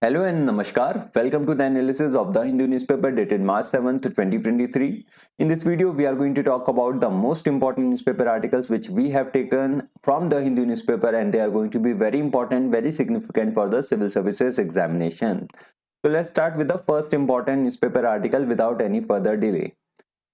Hello and Namaskar. Welcome to the analysis of the Hindu newspaper dated March 7th, 2023. In this video, we are going to talk about the most important newspaper articles which we have taken from the Hindu newspaper, and they are going to be very important, very significant for the civil services examination. So let's start with the first important newspaper article without any further delay.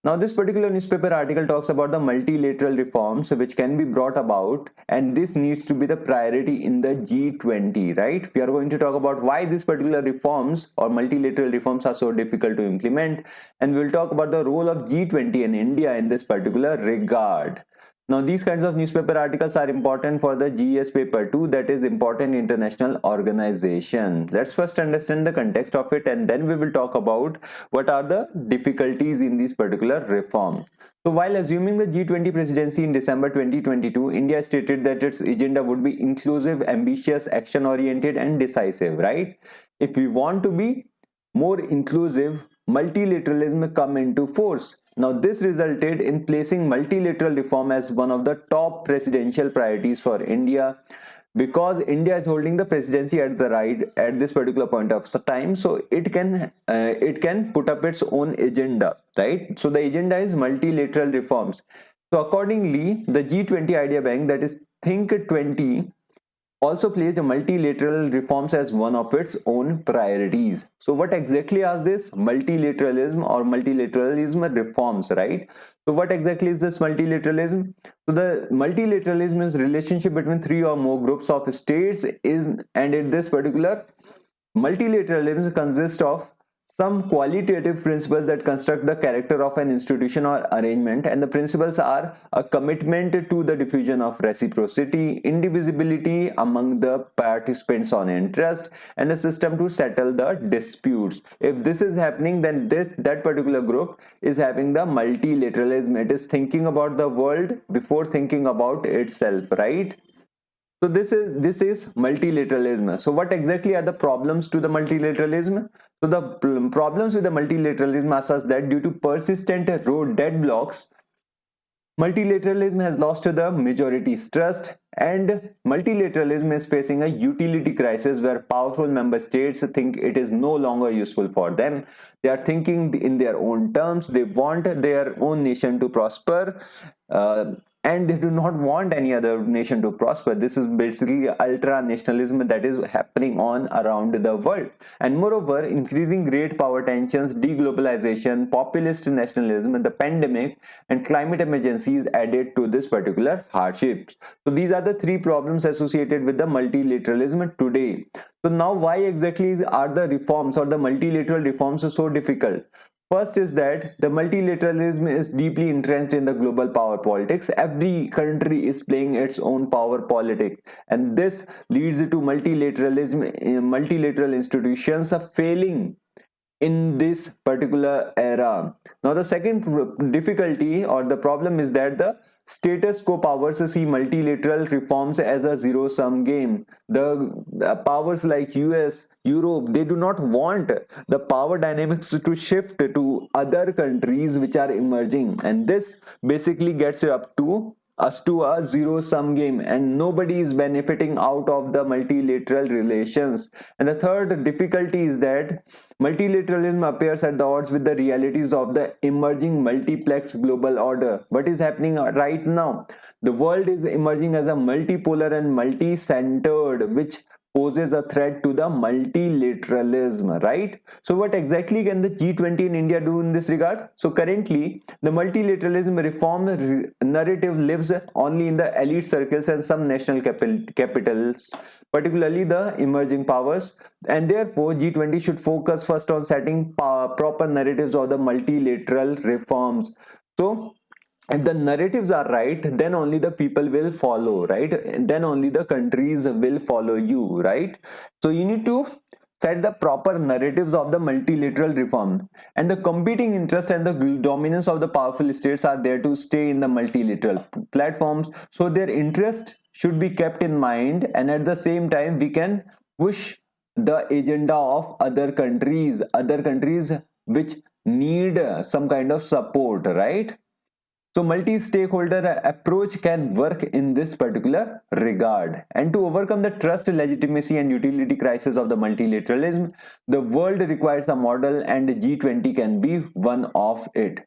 Now, this particular newspaper article talks about the multilateral reforms which can be brought about, and this needs to be the priority in the G20, right? We are going to talk about why these particular reforms or multilateral reforms are so difficult to implement, and we'll talk about the role of G20 and India in this particular regard. Now, these kinds of newspaper articles are important for the GS paper too, that is important international organization. Let's first understand the context of it, and then we will talk about what are the difficulties in these particular reform. So while assuming the G20 presidency in December 2022, India stated that its agenda would be inclusive, ambitious, action-oriented and decisive, right? If we want to be more inclusive, multilateralism come into force. Now, this resulted in placing multilateral reform as one of the top presidential priorities for India, because India is holding the presidency at this particular point of time, so it can put up its own agenda, right? So the agenda is multilateral reforms. So accordingly, the G20 idea bank, that is Think 20, also placed multilateral reforms as one of its own priorities. So what exactly are this multilateralism or multilateralism reforms, right? So what exactly is this multilateralism? So the multilateralism is relationship between three or more groups of states and in this particular multilateralism consists of some qualitative principles that construct the character of an institution or arrangement, and the principles are a commitment to the diffusion of reciprocity, indivisibility among the participants on interest, and a system to settle the disputes. If this is happening, then that particular group is having the multilateralism. It is thinking about the world before thinking about itself, right? So this is multilateralism. So what exactly are the problems to the multilateralism? So the problems with the multilateralism are such that due to persistent road deadblocks, multilateralism has lost the majority's trust, and multilateralism is facing a utility crisis where powerful member states think it is no longer useful for them. They are thinking in their own terms. They want their own nation to prosper. And they do not want any other nation to prosper. This is basically ultra nationalism that is happening on around the world. And moreover, increasing great power tensions, deglobalization, populist nationalism, the pandemic and climate emergencies added to this particular hardship. So these are the three problems associated with the multilateralism today. So now why exactly are the reforms or the multilateral reforms so difficult? First is that the multilateralism is deeply entrenched in the global power politics. Every country is playing its own power politics, and this leads to multilateralism, multilateral institutions are failing in this particular era. Now, the second difficulty or the problem is that the status quo powers see multilateral reforms as a zero-sum game. The powers like US, Europe, they do not want the power dynamics to shift to other countries which are emerging, and this basically gets up to us to a zero-sum game, and nobody is benefiting out of the multilateral relations. And the third difficulty is that multilateralism appears at the odds with the realities of the emerging multiplex global order. What is happening right now? The world is emerging as a multipolar and multi-centered, which poses a threat to the multilateralism, right? So what exactly can the G20 in India do in this regard? So currently, the multilateralism reform narrative lives only in the elite circles and some national capitals, particularly the emerging powers, and therefore G20 should focus first on setting proper narratives of the multilateral reforms. So if the narratives are right, then only the people will follow, right? Then only the countries will follow you, right? So you need to set the proper narratives of the multilateral reform, and the competing interests and the dominance of the powerful states are there to stay in the multilateral platforms. So their interest should be kept in mind, and at the same time we can push the agenda of other countries which need some kind of support, right? So multi-stakeholder approach can work in this particular regard. And to overcome the trust, legitimacy and utility crisis of the multilateralism, the world requires a model, and G20 can be one of it.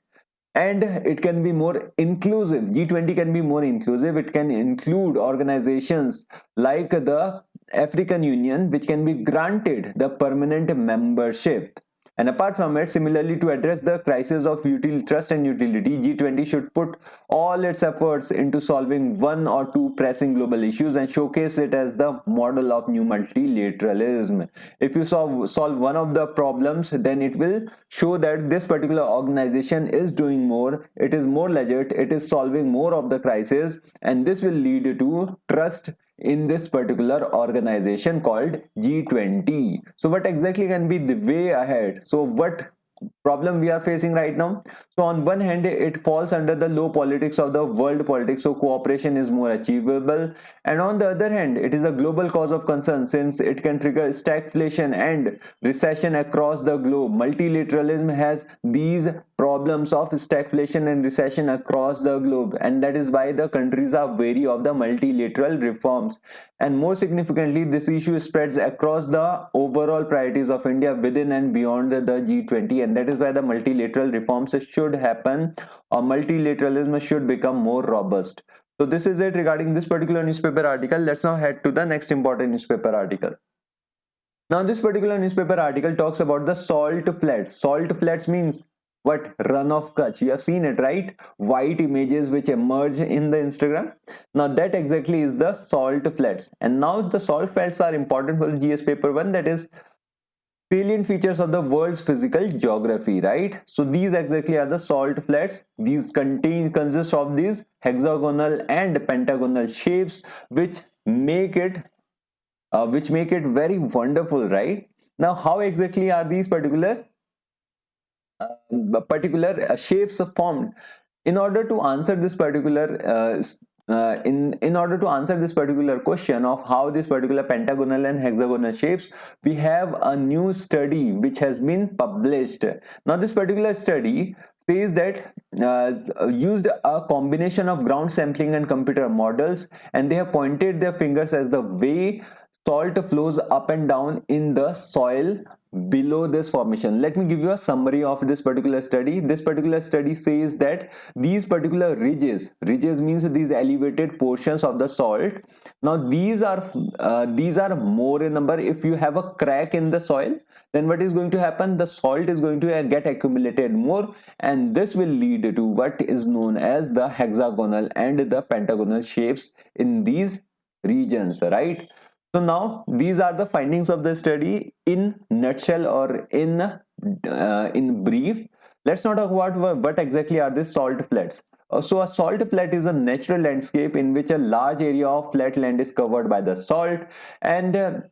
And it can be more inclusive. G20 can be more inclusive. It can include organizations like the African Union, which can be granted the permanent membership. And apart from it, similarly, to address the crisis of trust and utility, G20 should put all its efforts into solving one or two pressing global issues and showcase it as the model of new multilateralism. If you solve one of the problems, then it will show that this particular organization is doing more, it is more legit, it is solving more of the crisis, and this will lead to trust in this particular organization called G20. So what exactly can be the way ahead? So what problem we are facing right now? So on one hand, it falls under the low politics of the world politics, so cooperation is more achievable, and on the other hand, it is a global cause of concern since it can trigger stagflation and recession across the globe. Multilateralism has these problems of stagflation and recession across the globe, and that is why the countries are wary of the multilateral reforms. And more significantly, this issue spreads across the overall priorities of India within and beyond the G20, and that is why the multilateral reforms should happen, or multilateralism should become more robust. So this is it regarding this particular newspaper article. Let's now head to the next important newspaper article. Now this particular newspaper article talks about the salt flats. Salt flats means what? Run of Kutch. You have seen it, right? White images which emerge in the Instagram. Now that exactly is the salt flats. And now the salt flats are important for the GS paper 1, that is salient features of the world's physical geography, right? So these exactly are the salt flats. These consist of these hexagonal and pentagonal shapes which make it very wonderful, right? Now how exactly are these particular shapes formed? In order to answer this particular in order to answer this particular question of how this particular pentagonal and hexagonal shapes, we have a new study which has been published. Now this particular study says that used a combination of ground sampling and computer models, and they have pointed their fingers as the way salt flows up and down in the soil below this formation. Let me give you a summary of this particular study. This particular study says that these particular ridges means these elevated portions of the salt. Now these are more in number. If you have a crack in the soil, then what is going to happen? The salt is going to get accumulated more, and this will lead to what is known as the hexagonal and the pentagonal shapes in these regions, right? So now these are the findings of the study in nutshell, or in brief. Let's not talk about what exactly are these salt flats. So a salt flat is a natural landscape in which a large area of flat land is covered by the salt, and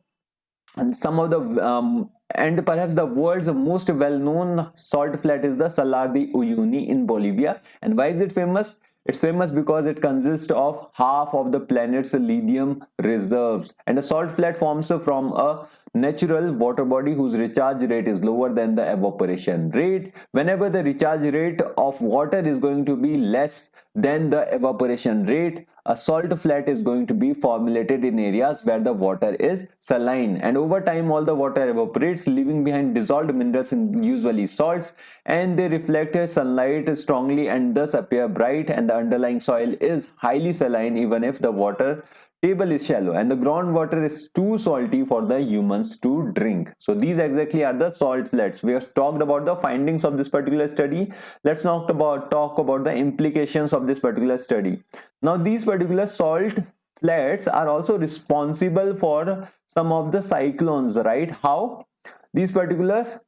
some of the and perhaps the world's most well-known salt flat is the Salar de Uyuni in Bolivia. And why is it famous? It's famous because it consists of half of the planet's lithium reserves, and a salt flat forms from a natural water body whose recharge rate is lower than the evaporation rate. Whenever the recharge rate of water is going to be less than the evaporation rate, a salt flat is going to be formulated in areas where the water is saline, and over time all the water evaporates, leaving behind dissolved minerals, usually salts, and they reflect sunlight strongly and thus appear bright, and the underlying soil is highly saline even if the water table is shallow and the groundwater is too salty for the humans to drink. So these exactly are the salt flats. We have talked about the findings of this particular study. Let's now talk about the implications of this particular study. Now these particular salt flats are also responsible for some of the cyclones, right? How? These particular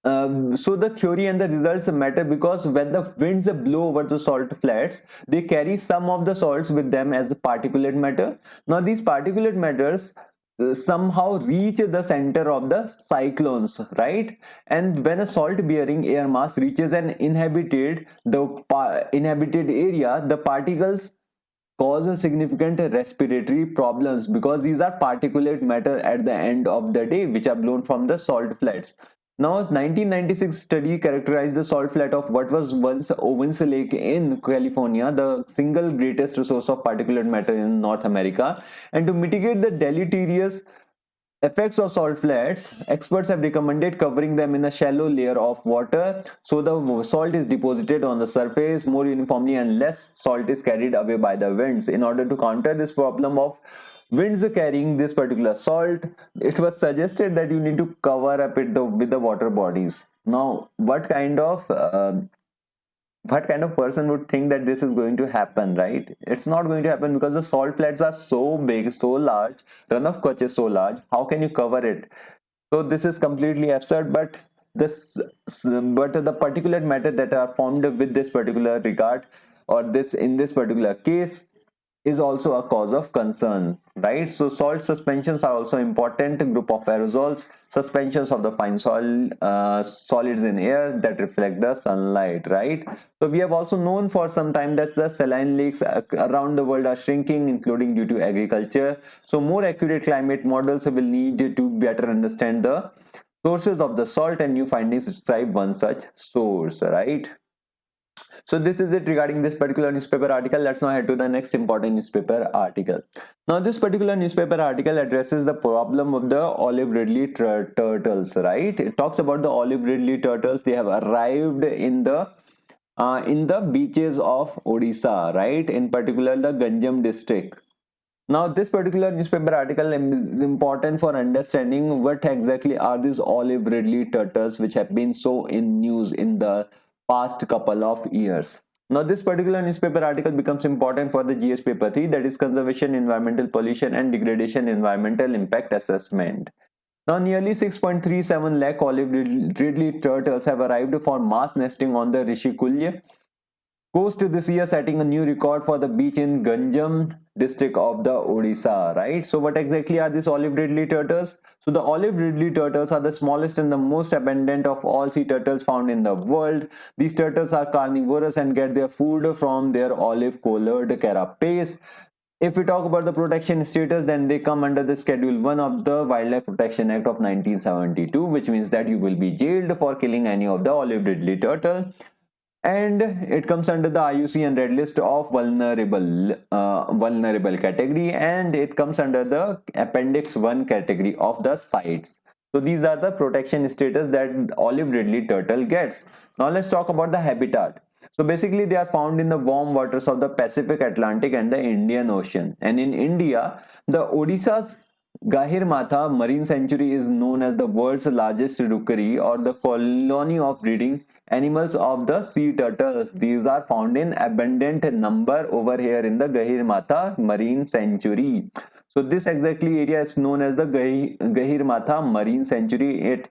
so the theory and the results matter because when the winds blow over the salt flats, they carry some of the salts with them as particulate matter. Now these particulate matters somehow reach the center of the cyclones, right? And when a salt bearing air mass reaches an inhabited area, the particles cause significant respiratory problems because these are particulate matter at the end of the day which are blown from the salt flats. Now, 1996 study characterized the salt flat of what was once Owens Lake in California, the single greatest source of particulate matter in North America. And to mitigate the deleterious effects of salt flats, experts have recommended covering them in a shallow layer of water so the salt is deposited on the surface more uniformly and less salt is carried away by the winds. In order to counter this problem of winds carrying this particular salt, it was suggested that you need to cover up it with the water bodies. Now, what kind of person would think that this is going to happen, right? It's not going to happen because the salt flats are so big, so large, runoff coach is so large. How can you cover it? So this is completely absurd. But the particulate matter that are formed with this particular regard, or this in this particular case, is also a cause of concern, right? So salt suspensions are also important group of aerosols, suspensions of the fine solids in air that reflect the sunlight, right? So we have also known for some time that the saline lakes around the world are shrinking, including due to agriculture. So more accurate climate models will need to better understand the sources of the salt, and new findings describe one such source, right? So this is it regarding this particular newspaper article. Let's now head to the next important newspaper article. Now this particular newspaper article addresses the problem of the olive ridley turtles, right? It talks about the olive ridley turtles. They have arrived in the beaches of Odisha, right? In particular the Ganjam district. Now this particular newspaper article is important for understanding what exactly are these olive ridley turtles which have been so in news in the past couple of years. Now this particular newspaper article becomes important for the GS paper 3, that is conservation, environmental pollution and degradation environmental impact assessment. Now nearly 6.37 lakh olive ridley turtles have arrived for mass nesting on the Rishikulya coast this year, setting a new record for the beach in Ganjam district of the Odisha, right? So what exactly are these olive ridley turtles? So the olive ridley turtles are the smallest and the most abundant of all sea turtles found in the world. These turtles are carnivorous and get their food from their olive colored carapace. If we talk about the protection status, then they come under the Schedule 1 of the Wildlife Protection Act of 1972, which means that you will be jailed for killing any of the olive ridley turtle. And it comes under the IUCN Red List of vulnerable category, and it comes under the Appendix 1 category of the CITES. So these are the protection status that olive ridley turtle gets. Now let's talk about the habitat. So basically they are found in the warm waters of the Pacific, Atlantic and the Indian Ocean. And in India, the Odisha's Gahirmatha Marine Sanctuary is known as the world's largest rookery, or the colony of breeding animals of the sea turtles. These are found in abundant number over here in the Gahirmatha Marine Sanctuary. So this exactly area is known as the Gahirmatha Marine Sanctuary. It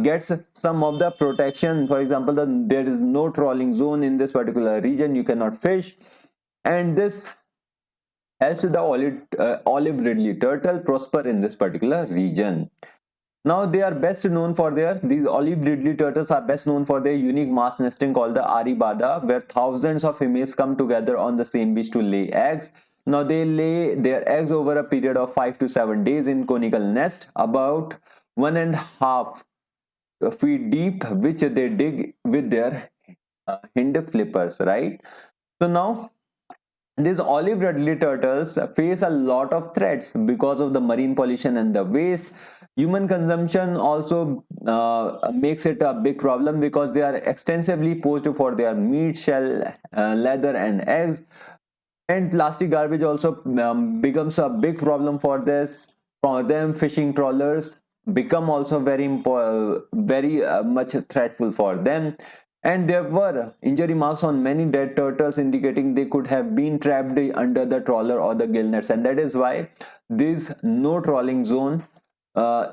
gets some of the protection. For example, there is no trawling zone in this particular region. You cannot fish, and this helps the olive ridley turtle prosper in this particular region. Now they are best known for these olive ridley turtles are best known for their unique mass nesting called the Aribada, where thousands of females come together on the same beach to lay eggs. Now they lay their eggs over a period of 5 to 7 days in conical nest about 1.5 feet deep, which they dig with their hind flippers, right? So now these olive ridley turtles face a lot of threats because of the marine pollution and the waste. Human consumption also makes it a big problem because they are extensively poached for their meat, shell, leather and eggs. And plastic garbage also becomes a big problem for this. For them, fishing trawlers become also very much threatful for them. And there were injury marks on many dead turtles, indicating they could have been trapped under the trawler or the gill nets. And that is why this no trawling zone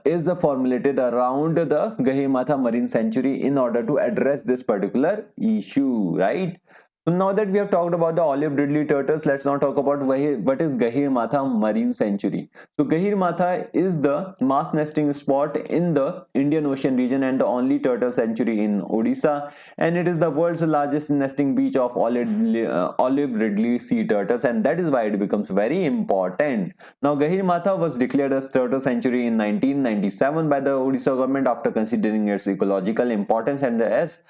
is formulated around the Gahirmatha Marine Sanctuary in order to address this particular issue, right? So now that we have talked about the olive Ridley turtles, let's now talk about what is Gahirmatha Marine Sanctuary. So Gahirmatha is the mass nesting spot in the Indian Ocean region and the only turtle sanctuary in Odisha, and it is the world's largest nesting beach of olive Ridley sea turtles, and that is why it becomes very important. Now Gahirmatha was declared as turtle sanctuary in 1997 by the Odisha government after considering its ecological importance and as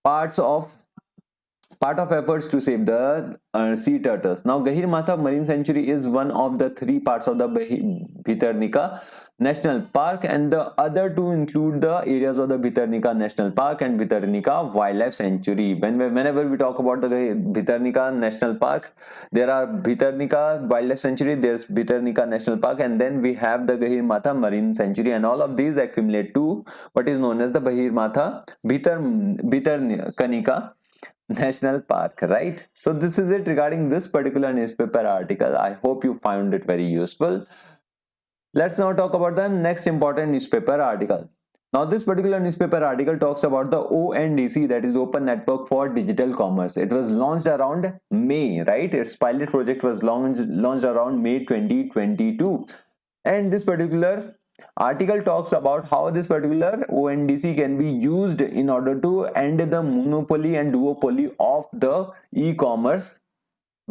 parts of part of efforts to save the sea turtles. Now, Gahirmatha Marine Sanctuary is one of the three parts of the Bhitarnika National Park, and the other two include the areas of the Bhitarnika National Park and Bhitarnika Wildlife Sanctuary. Whenever we talk about the Bhitarnika National Park, there are Bhitarnika Wildlife Sanctuary, there's Bhitarnika National Park, and then we have the Gahirmatha Marine Sanctuary, and all of these accumulate to what is known as the Bhitarnika National Park, right? So this is it regarding this particular newspaper article. I hope you found it very useful. Let's now talk about the next important newspaper article. Now this particular newspaper article talks about the ONDC, that is Open Network for Digital Commerce. It was launched around May, right? Its pilot project was launched around May 2022. And this particular article talks about how this particular ONDC can be used in order to end the monopoly and duopoly of the e-commerce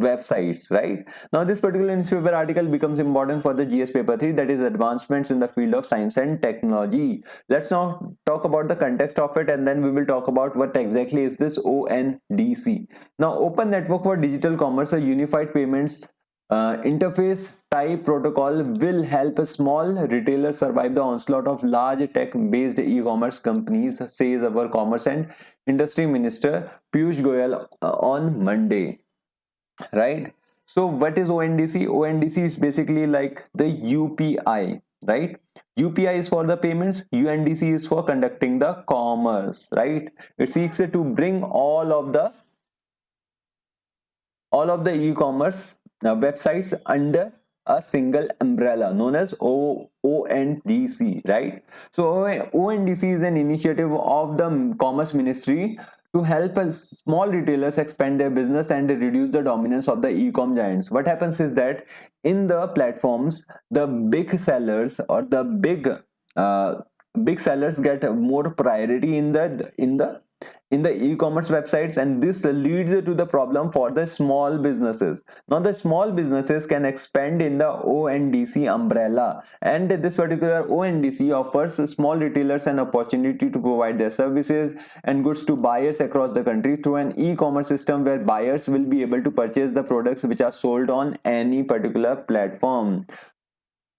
websites. Right now, this particular newspaper article becomes important for the GS paper 3, that is advancements in the field of science and technology. Let's now talk about the context of it, and then we will talk about what exactly is this ONDC. Now, Open Network for Digital Commerce, a unified payments interface type protocol, will help small retailers survive the onslaught of large tech-based e-commerce companies, says our Commerce and Industry Minister Piyush Goyal on Monday. Right? So what is ONDC? ONDC is basically like the UPI, right? UPI is for the payments, UNDC is for conducting the commerce, right? It seeks to bring all of the e-commerce websites under a single umbrella known as ONDC, right? So ONDC is an initiative of the Commerce Ministry to help small retailers expand their business and reduce the dominance of the e-com giants. What happens is that in the platforms, the big sellers or the big sellers get more priority in the e-commerce websites, and this leads to the problem for the small businesses. Now the small businesses can expand in the ONDC umbrella, and this particular ONDC offers small retailers an opportunity to provide their services and goods to buyers across the country through an e-commerce system where buyers will be able to purchase the products which are sold on any particular platform.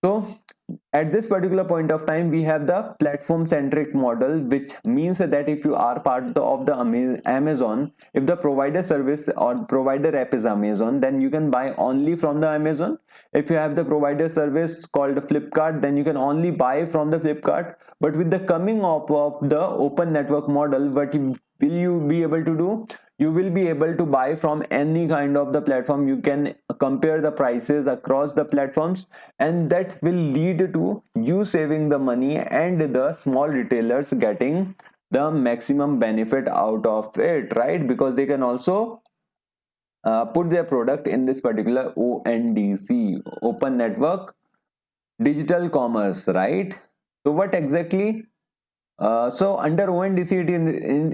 So at this particular point of time, we have the platform centric model, which means that if you are part of the Amazon, if the provider service or provider app is Amazon, then you can buy only from the Amazon. If you have the provider service called Flipkart, then you can only buy from the Flipkart. But with the coming up of the open network model, what will you be able to do? You will be able to buy from any kind of the platform. You can compare the prices across the platforms, and that will lead to you saving the money and the small retailers getting the maximum benefit out of it, right? Because they can also put their product in this particular ONDC, open network digital commerce, right? So what exactly so under ONDC,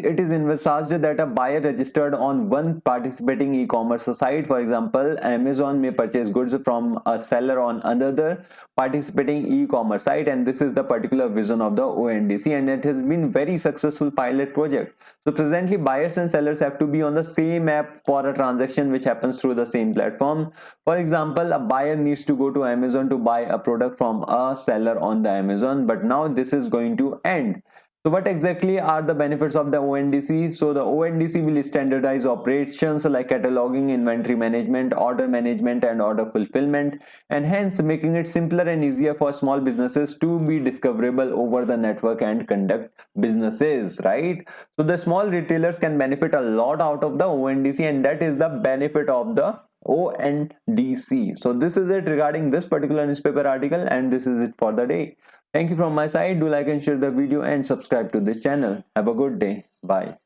it is envisaged that a buyer registered on one participating e-commerce site, for example, Amazon, may purchase goods from a seller on another participating e-commerce site, and this is the particular vision of the ONDC, and it has been very successful pilot project. So presently, buyers and sellers have to be on the same app for a transaction which happens through the same platform. For example, a buyer needs to go to Amazon to buy a product from a seller on the Amazon, but now this is going to end. So what exactly are the benefits of the ONDC? So the ONDC will standardize operations like cataloging, inventory management, order management, and order fulfillment, and hence making it simpler and easier for small businesses to be discoverable over the network and conduct businesses, right? So the small retailers can benefit a lot out of the ONDC, and that is the benefit of the ONDC. So this is it regarding this particular newspaper article, and this is it for the day. Thank you from my side. Do like and share the video and subscribe to this channel. Have a good day. Bye.